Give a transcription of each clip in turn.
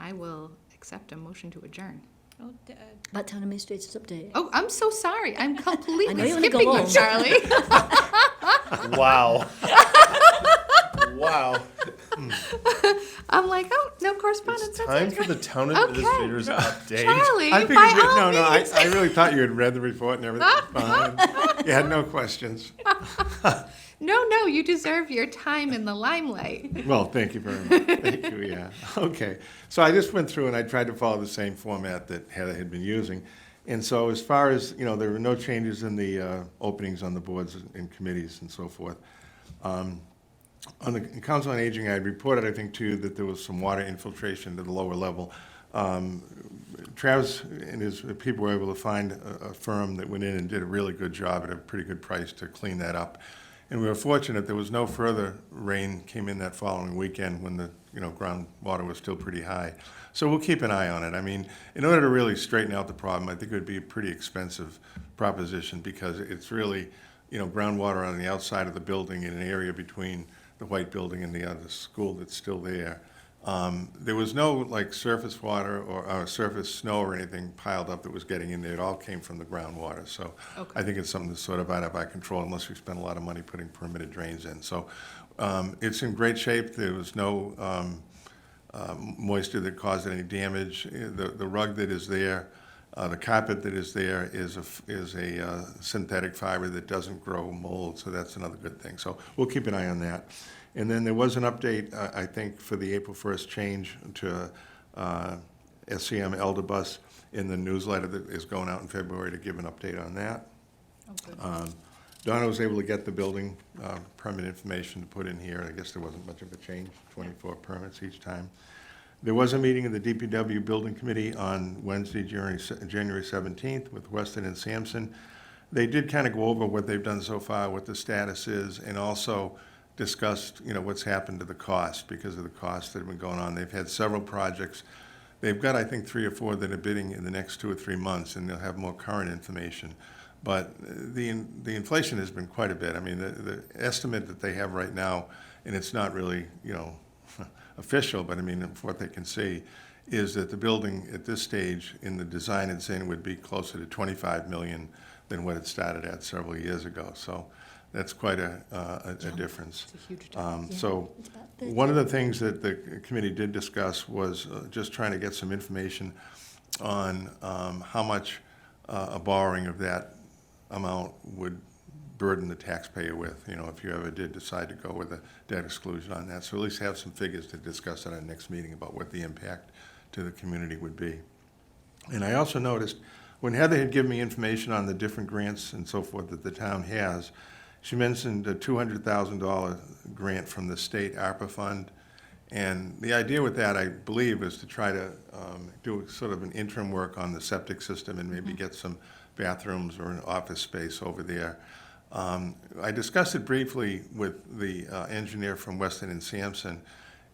I will accept a motion to adjourn. Oh, About town administrator's update. Oh, I'm so sorry. I'm I know completely you wanna go skipping you, home. Charlie. Wow. Wow. I'm like, oh, no correspondence. It's that's time it. for the town Okay. administrator's update. Charlie, I figured by you, all no, no, means. I really thought you had read the report and everything was fine. You had no questions. No, you deserve your time in the limelight. Well, thank you very much. Thank you, yeah. Okay. So I just went through and I tried to follow the same format that Heather had been using. And so as far as, there were no changes in the openings on the boards and committees and so forth. On the Council on Aging, I had reported, I think, too, that there was some water infiltration to the lower level. Travis and his people were able to find a firm that went in and did a really good job at a pretty good price to clean that up. And we were fortunate there was no further rain came in that following weekend when the groundwater was still pretty high. So we'll keep an eye on it. I mean, in order to really straighten out the problem, I think it would be a pretty expensive proposition because it's really, groundwater on the outside of the building in an area between the white building and the other school that's still there. There was no surface water or surface snow or anything piled up that was getting in there. It all came from the groundwater. So Okay. I think it's something that's sort of out of our control unless we spend a lot of money putting permitted drains in. So it's in great shape. There was no moisture that caused any damage. The rug that is there, the carpet that is there is a synthetic fiber that doesn't grow mold. So that's another good thing. So we'll keep an eye on that. And then there was an update, I think, for the April 1st change to SCM Elder Bus in the newsletter that is going out in February to give an update on that. Okay. Donna was able to get the building permit information to put in here. I guess there wasn't much of a change, 24 permits each time. There was a meeting of the DPW Building Committee on Wednesday, January 17th with Weston and Sampson. They did kind of go over what they've done so far, what the status is, and also discussed, what's happened to the cost because of the costs that have been going on. They've had several projects. They've got, I think, 3 or 4 that are bidding in the next 2 or 3 months, and they'll have more current information. But the inflation has been quite a bit. I mean, the estimate that they have right now, and it's not really, official, but I mean, from what they can see, is that the building at this stage in the design it's in would be closer to $25 million than what it started at several years ago. So that's quite a difference. It's a huge difference. So It's about 13. one of the things that the committee did discuss was just trying to get some information on how much a borrowing of that amount would burden the taxpayer with, if you ever did decide to go with a debt exclusion on that. So at least have some figures to discuss at our next meeting about what the impact to the community would be. And I also noticed when Heather had given me information on the different grants and so forth that the town has, she mentioned a $200,000 grant from the state ARPA fund. And the idea with that, I believe, is to try to do sort of an interim work on the septic system and maybe get some bathrooms or an office space over there. I discussed it briefly with the engineer from Weston and Sampson.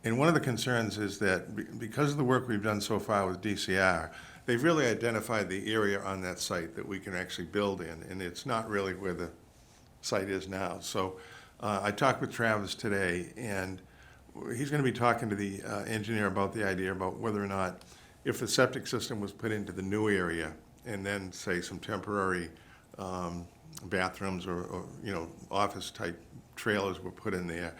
And one of the concerns is that because of the work we've done so far with DCR, they've really identified the area on that site that we can actually build in. And it's not really where the site is now. So I talked with Travis today, and he's going to be talking to the engineer about the idea about whether or not if the septic system was put into the new area and then, say, some temporary bathrooms or office type trailers were put in there,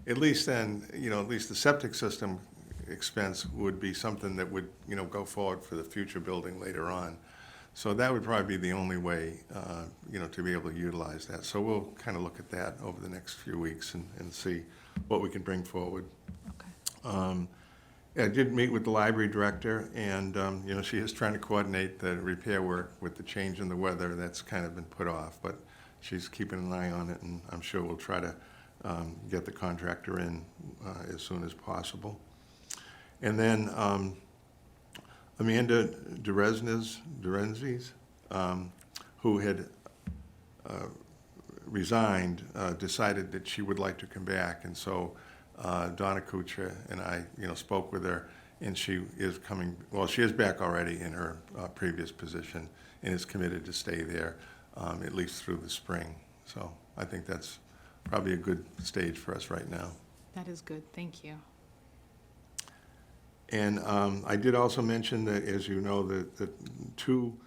at least then, at least the septic system expense would be something that would, go forward for the future building later on. So that would probably be the only way, to be able to utilize that. So we'll kind of look at that over the next few weeks and see what we can bring forward. Okay. I did meet with the library director, and, she is trying to coordinate the repair work with the change in the weather. That's kind of been put off, but she's keeping an eye on it, and I'm sure we'll try to get the contractor in as soon as possible. And then Amanda Derenzis, who had resigned, decided that she would like to come back, and so Donna Kuchar and I, spoke with her, and she is coming. Well, she is back already in her previous position, and is committed to stay there at least through the spring. So I think that's probably a good stage for us right now. That is good. Thank you. And I did also mention that, as you know, the two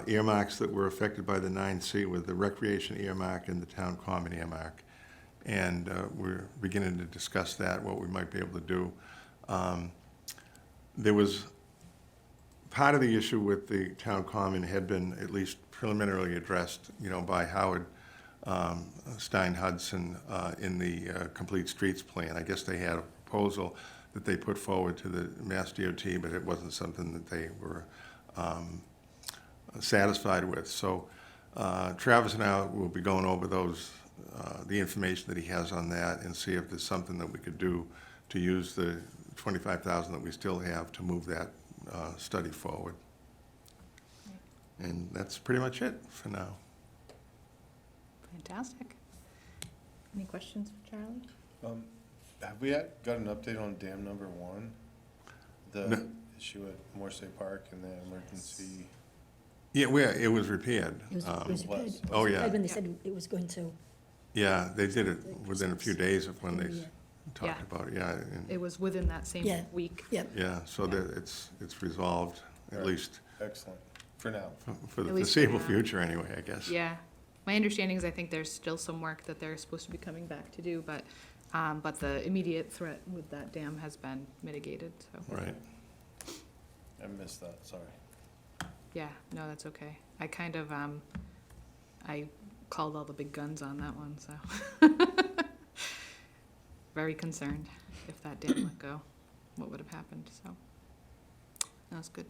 earmarks that were affected by the 9C were the recreation earmark and the town common earmark. And we're beginning to discuss that, what we might be able to do. There was, part of the issue with the town common had been at least preliminarily addressed, by Howard Stein Hudson in the Complete Streets Plan. I guess they had a proposal that they put forward to the Mass DOT, but it wasn't something that they were satisfied with. So Travis and I will be going over those, the information that he has on that, and see if there's something that we could do to use the $25,000 that we still have to move that study forward. And that's pretty much it for now. Fantastic. Any questions for Charlie? Have we got an update on dam number 1? The No. issue at Morse Park and the emergency? Yeah, it was repaired. It was repaired. was. Oh, yeah. When they said it was going to. Yeah, they did it within a few days of when they Yeah. talked Yeah. about it, yeah. And- It was within that same Yeah. week. Yeah. Yeah, so Yeah. that it's resolved, at Right. least Excellent, for now. for the At least for foreseeable now. future anyway, I guess. Yeah. My understanding is I think there's still some work that they're supposed to be coming back to do, but the immediate threat with that dam has been mitigated, so. Right. I missed that, sorry. Yeah, no, that's okay. I kind of, I called all the big guns on that one, so. Very concerned if that didn't let go, what would have happened, so. That's good.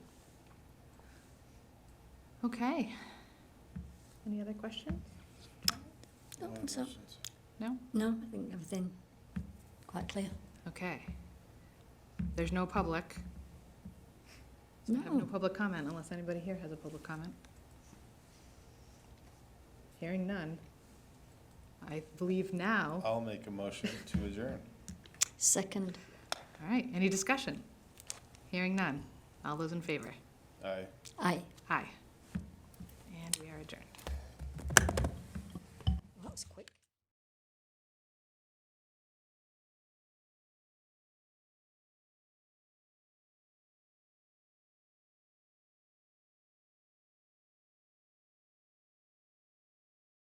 Okay. Any other questions? Don't No think so. questions. No? No, I think everything quite clear. Okay. There's no public. So I have no No. public comment unless anybody here has a public comment. Hearing none. I believe now, I'll make a motion to adjourn. Second. all right, any discussion? Hearing none. All those in favor? Aye. Aye.